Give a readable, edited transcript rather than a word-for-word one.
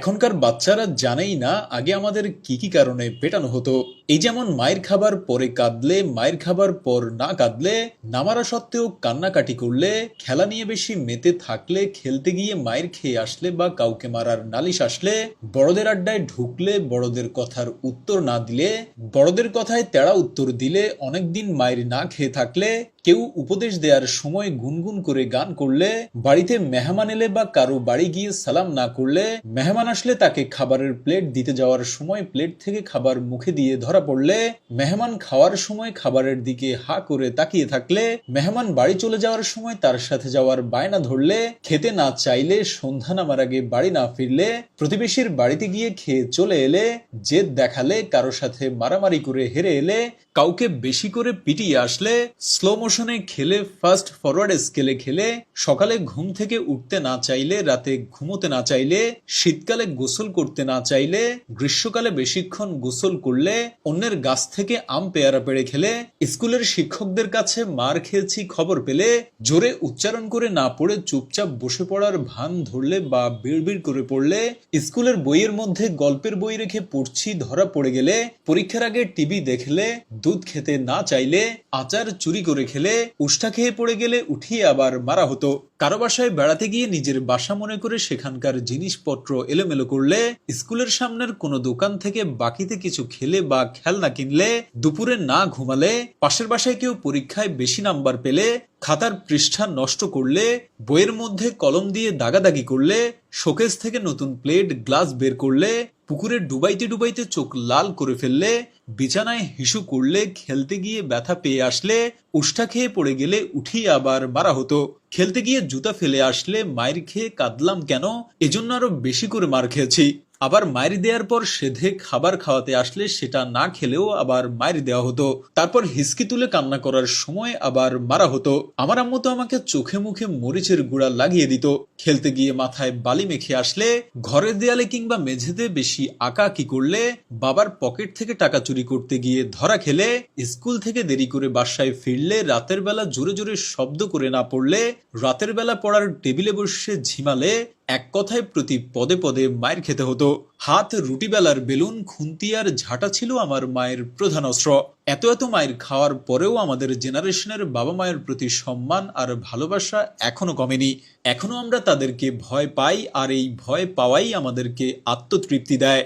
এখনকার বাচ্চারা জানেই না আগে আমাদের কি কি কারণে পেটানো হতো। এই যেমন মায়ের খাবার পরে কাঁদলে, মায়ের খাবার পর না কাঁদলে, নামারা সত্ত্বেও কান্নাকাটি করলে, খেলা নিয়ে বেশি মেতে থাকলে, খেলতে গিয়ে মায়ের খেয়ে আসলে বা কাউকে মারার নালিশ আসলে, বড়দের আড্ডায় ঢুকলে, বড়দের কথার উত্তর না দিলে, বড়দের কথায় তেড়া উত্তর দিলে, অনেকদিন মায়ের না খেয়ে থাকলে, কেউ উপদেশ দেওয়ার সময় গুনগুন করে গান করলে, বাড়িতে মেহমান এলে বা কারো বাড়ি গিয়ে সালাম না করলে, মেহমান আসলে তাকে খাবারের প্লেট দিতে যাওয়ার সময় প্লেট থেকে খাবার মুখে দিয়ে ধরা পড়লে, মেহমান খাওয়ার সময় খাবারের দিকে হা করে তাকিয়ে থাকলে, মেহমান বাড়ি চলে যাওয়ার সময় তার সাথে যাওয়ার বায়না ধরলে, খেতে না চাইলে, সন্ধ্যা নামার আগে বাড়ি না ফিরলে, প্রতিবেশীর বাড়িতে গিয়ে খেয়ে চলে এলে, জেদ দেখালে, কারো সাথে মারামারি করে হেরে এলে, কাউকে বেশি করে পিটিয়ে আসলে, স্লো মোশনে খেলে, ফাস্ট ফরওয়ার্ড স্কেলে খেলে, সকালে ঘুম থেকে উঠতে না চাইলে, রাতে ঘুমোতে না চাইলে, শীতকালে গোসল করতে না চাইলে, গ্রীষ্মকালে বেশিক্ষণ গোসল করলে, অন্যের গাছ থেকে আম পেয়ারা পেড়ে খেলে, স্কুলের শিক্ষকদের কাছে মার খেয়েছি খবর পেলে, জোরে উচ্চারণ করে না পড়ে চুপচাপ বসে পড়ার ভান ধরলে বা বিড়বিড় করে পড়লে, স্কুলের বইয়ের মধ্যে গল্পের বই রেখে পড়ছি ধরা পড়ে গেলে, পরীক্ষার আগে টিভি দেখলে, দুধ খেতে না চাইলে, আচার চুরি করে খেলে, উষ্টা খেয়ে পড়ে গেলে উঠিয়ে আবার মারা হতো। কারো বাসায় বেড়াতে গিয়ে নিজের বাসা মনে করে সেখানকার জিনিসপত্র এলোমেলো করলে, স্কুলের সামনের কোনো দোকান থেকে বাকিতে কিছু খেলে বা খেলনা কিনলে, দুপুরে না ঘুমালে, পাশের বাসায় কেউ পরীক্ষায় বেশি নাম্বার পেলে, খাতার পৃষ্ঠা নষ্ট করলে, বইয়ের মধ্যে কলম দিয়ে দাগাদাগি করলে, শোকেস থেকে নতুন প্লেট গ্লাস বের করলে, পুকুরে ডুবাইতে ডুবাইতে চোখ লাল করে ফেললে, বিছানায় হিসু করলে, খেলতে গিয়ে ব্যথা পেয়ে আসলে, উষ্টা খেয়ে পড়ে গেলে উঠিয়ে আবার মারা হতো। খেলতে গিয়ে জুতা ফেলে আসলে মায়ের খেয়ে কাঁদলাম কেন, এজন্য আরো বেশি করে মার খেয়েছি। আবার মায়ের দেওয়ার পর সেধে খাবার খাওয়াতে আসলে সেটা না খেলেও আবার মায়ের দেওয়া হতো। তারপর হিসকি তুলে কান্না করার সময় আবার মারা হতো। আমার আম্মু তো আমাকে চোখে মুখে মরিচের গুঁড়া লাগিয়ে দিত। খেলতে গিয়ে মাথায় বালি মেখে আসলে, ঘরের দেয়ালে কিংবা মেঝেতে বেশি আঁকাআঁকি করলে, বাবার পকেট থেকে টাকা চুরি করতে গিয়ে ধরা খেলে, স্কুল থেকে দেরি করে বাসায় ফিরলে, রাতের বেলা জোরে জোরে শব্দ করে না পড়লে, রাতের বেলা পড়ার টেবিলে বসে ঝিমালে, এক কথায় প্রতি পদে পদে মায়ের খেতে হতো। হাত রুটি বেলার বেলুন, খুন্তি আর ঝাঁটা ছিল আমার মায়ের প্রধান অস্ত্র। এত এত মায়ের খাওয়ার পরেও আমাদের জেনারেশনের বাবা মায়ের প্রতি সম্মান আর ভালোবাসা এখনো কমেনি। এখনো আমরা তাদেরকে ভয় পাই, আর এই ভয় পাওয়াই আমাদেরকে আত্মতৃপ্তি দেয়।